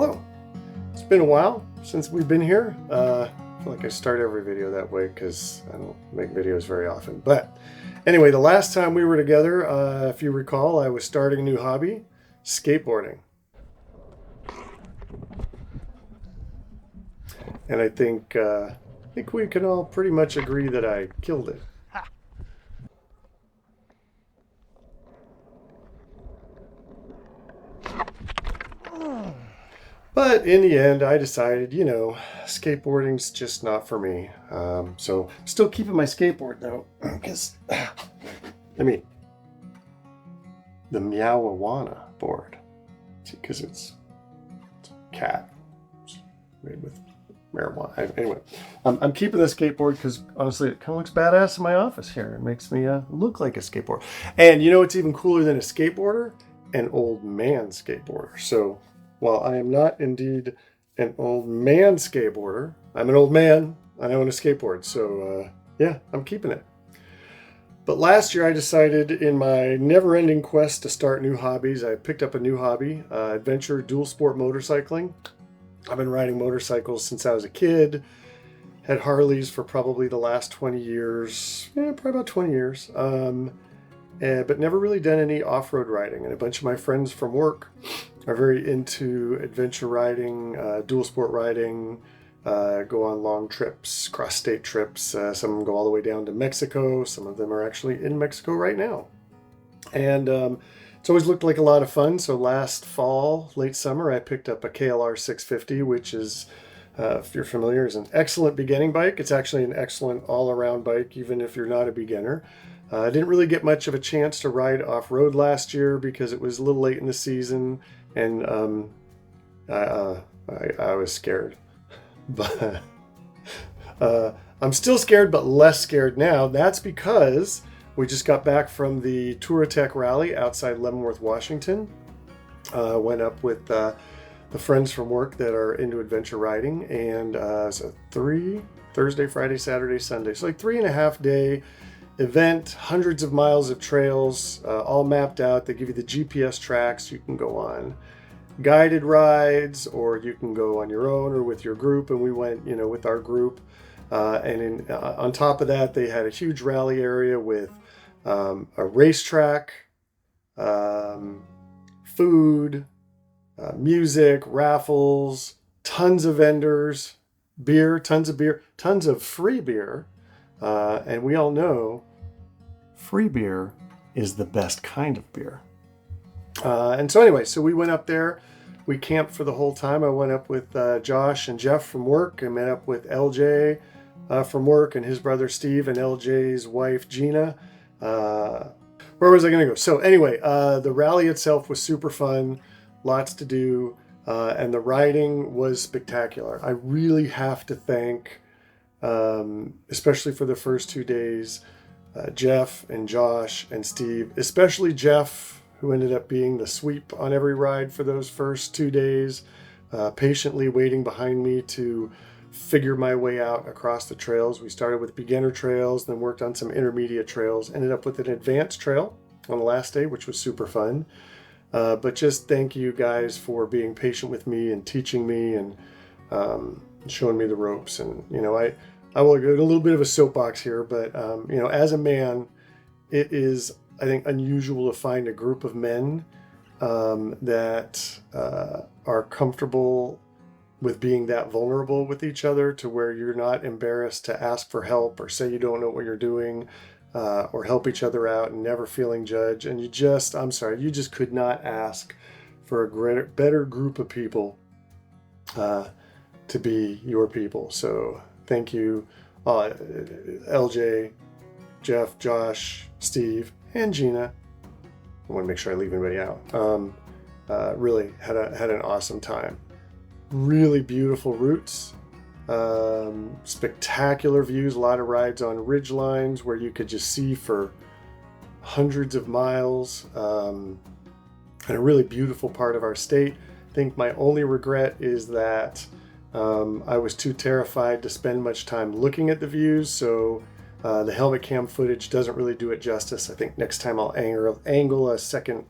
Hello. It's been a while since we've been here. I feel like I start every video that way because I don't make videos very often. But anyway, the last time we were together, if you recall, I was starting a new hobby, skateboarding. And I think we can all pretty much agree that I killed it. But in the end, I decided, skateboarding's just not for me. So still keeping my skateboard though, because, the Meowawana board. See, because it's a cat. It's made with marijuana. Anyway, I'm keeping the skateboard because honestly, it kind of looks badass in my office here. It makes me look like a skateboarder. And you know what's even cooler than a skateboarder? An old man skateboarder. So while I am not indeed an old man skateboarder, I'm an old man. I own a skateboard. So yeah, I'm keeping it. But last year I decided in my never-ending quest to start new hobbies, I picked up a new hobby, adventure dual sport motorcycling. I've been riding motorcycles since I was a kid. Had Harleys for probably the last 20 years. Yeah, probably about 20 years. But never really done any off-road riding. And a bunch of my friends from work are very into adventure riding, dual sport riding, go on long trips, cross-state trips. Some of them go all the way down to Mexico. Some of them are actually in Mexico right now. And it's always looked like a lot of fun. So last fall, late summer, I picked up a KLR 650, which is, if you're familiar, is an excellent beginning bike. It's actually an excellent all-around bike, even if you're not a beginner. I didn't really get much of a chance to ride off-road last year because it was a little late in the season, and I was scared. But I'm still scared, but less scared now. That's because we just got back from the Touratech Rally outside Leavenworth, Washington. Went up with the friends from work that are into adventure riding, and so Thursday, Friday, Saturday, Sunday. So like 3.5 day event, hundreds of miles of trails, all mapped out. They give you the GPS tracks you can go on, guided rides, or you can go on your own or with your group. And we went, with our group. On top of that, they had a huge rally area with a racetrack, food, music, raffles, tons of vendors, tons of free beer. And we all know free beer is the best kind of beer. And so anyway, so we went up there. We camped for the whole time. I went up with Josh and Jeff from work. I met up with LJ from work and his brother Steve and LJ's wife Gina. Where was I going to go? So anyway, the rally itself was super fun. Lots to do. And the riding was spectacular. I really have to thank, especially for the first 2 days, Jeff and Josh and Steve, especially Jeff, who ended up being the sweep on every ride for those first 2 days, patiently waiting behind me to figure my way out across the trails. We started with beginner trails, then worked on some intermediate trails, ended up with an advanced trail on the last day, which was super fun. But just thank you guys for being patient with me and teaching me and showing me the ropes. And, I will go to a little bit of a soapbox here, but, as a man, it is, I think, unusual to find a group of men that are comfortable with being that vulnerable with each other to where you're not embarrassed to ask for help or say you don't know what you're doing, or help each other out and never feeling judged. And you just could not ask for a better group of people to be your people. So thank you, LJ, Jeff, Josh, Steve, and Gina. I want to make sure I leave anybody out. Really had an awesome time. Really beautiful routes, spectacular views, a lot of rides on ridge lines where you could just see for hundreds of miles, and a really beautiful part of our state. I think my only regret is that I was too terrified to spend much time looking at the views, so the helmet cam footage doesn't really do it justice. I think next time I'll angle a second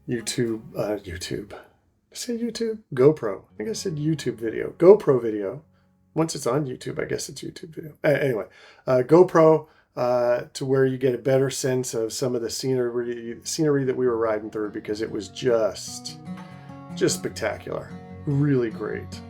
YouTube say YouTube? GoPro. I think I said YouTube video. GoPro video. Once it's on YouTube, I guess it's YouTube video. Anyway, GoPro to where you get a better sense of some of the scenery that we were riding through, because it was just spectacular. Really great.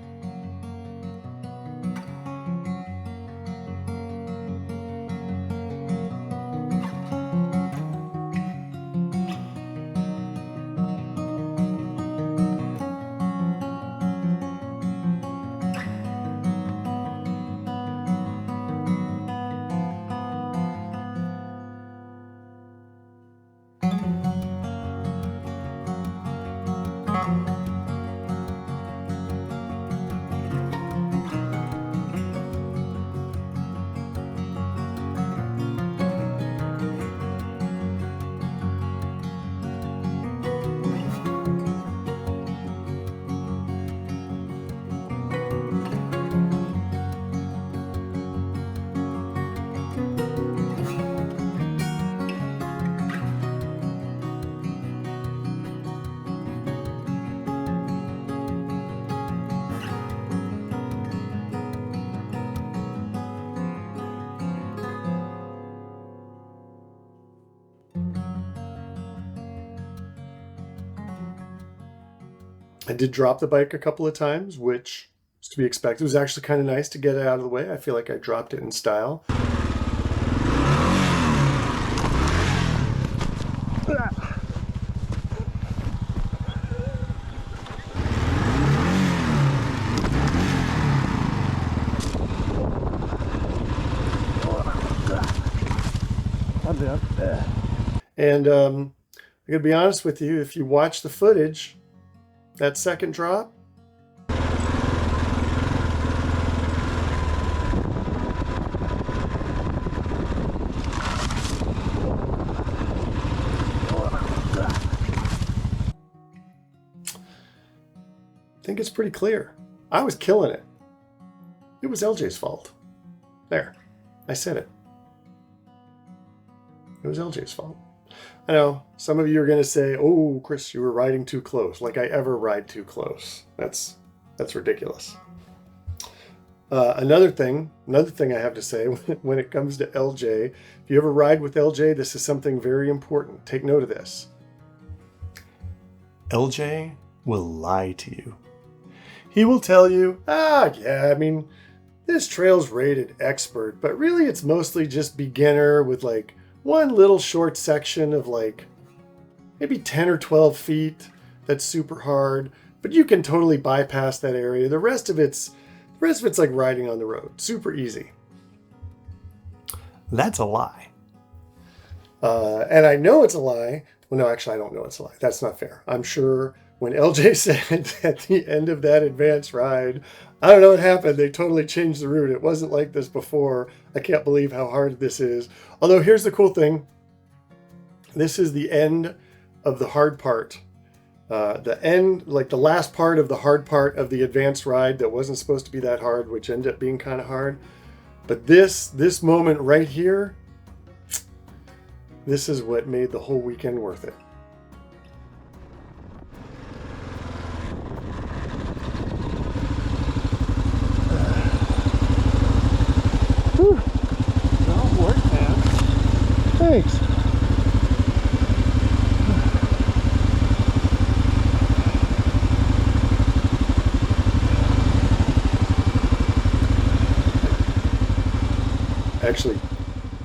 I did drop the bike a couple of times, which was to be expected. It was actually kind of nice to get it out of the way. I feel like I dropped it in style. And I'm gonna be honest with you, if you watch the footage, that second drop, I think it's pretty clear. I was killing it. It was LJ's fault. There, I said it. It was LJ's fault. I know some of you are going to say, "Oh, Chris, you were riding too close." Like I ever ride too close? That's ridiculous. Another thing I have to say when it comes to LJ, if you ever ride with LJ, this is something very important. Take note of this. LJ will lie to you. He will tell you, yeah, I mean, this trail's rated expert, but really it's mostly just beginner with like one little short section of like maybe 10 or 12 feet that's super hard, but you can totally bypass that area. The rest of it's like riding on the road, super easy. That's a lie. And I know it's a lie. Well, no, actually, I don't know it's a lie. That's not fair. I'm sure when LJ said at the end of that advanced ride, I don't know what happened. They totally changed the route. It wasn't like this before. I can't believe how hard this is. Although here's the cool thing. This is the end of the hard part. The end, like the last part of the hard part of the advanced ride that wasn't supposed to be that hard, which ended up being kind of hard. But this moment right here, this is what made the whole weekend worth it. Whew. Well, work, man. Thanks. Actually,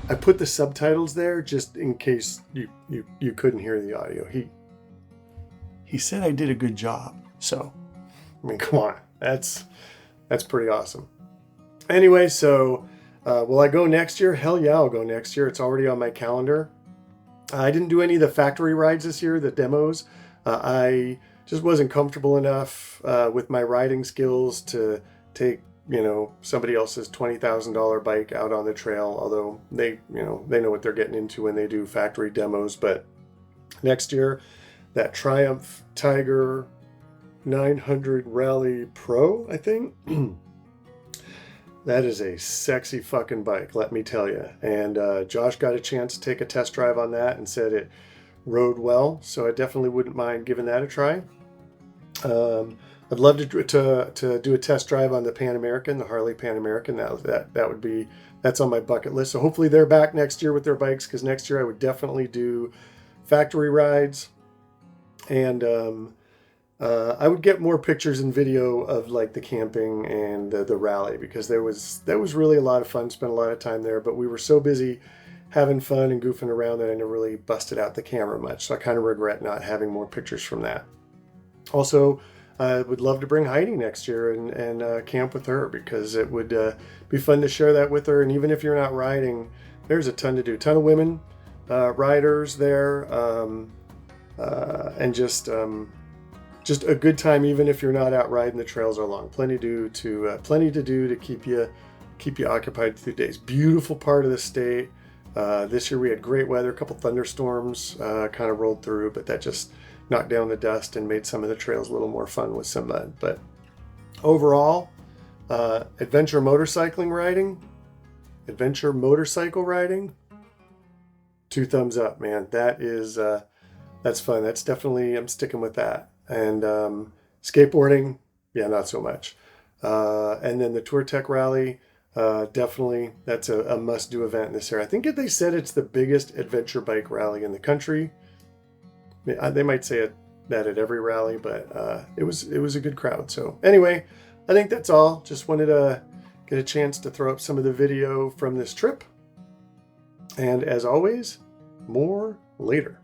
I put the subtitles there just in case you couldn't hear the audio. He said I did a good job. So, I mean, come on. That's pretty awesome. Anyway, so will I go next year? Hell yeah, I'll go next year. It's already on my calendar. I didn't do any of the factory rides this year, the demos. I just wasn't comfortable enough with my riding skills to take somebody else's $20,000 bike out on the trail, although they know what they're getting into when they do factory demos. But next year, that Triumph Tiger 900 Rally Pro, I think, that is a sexy fucking bike, let me tell you. And Josh got a chance to take a test drive on that and said it rode well, so I definitely wouldn't mind giving that a try. I'd love to do a test drive on the Pan American, the Harley Pan American. That would be, that's on my bucket list. So hopefully they're back next year with their bikes, because next year I would definitely do factory rides, and I would get more pictures and video of like the camping and the rally, because that was really a lot of fun. Spent a lot of time there, but we were so busy having fun and goofing around that I never really busted out the camera much. So I kind of regret not having more pictures from that. Also, I would love to bring Heidi next year and camp with her, because it would be fun to share that with her. And even if you're not riding, there's a ton to do. Ton of women riders there, and just a good time, even if you're not out riding. The trails are long. Plenty to do to keep you occupied through days. Beautiful part of the state. This year we had great weather. A couple thunderstorms kind of rolled through, but that just knocked down the dust and made some of the trails a little more fun with some mud. But overall, adventure motorcycle riding, 2 thumbs up, man. That's fun. That's definitely, I'm sticking with that. And skateboarding, yeah, not so much. And then the Touratech Rally, definitely, that's a must-do event this year. I think they said it's the biggest adventure bike rally in the country. They might say that at every rally, but it was a good crowd. So anyway, I think that's all. Just wanted to get a chance to throw up some of the video from this trip. And as always, more later.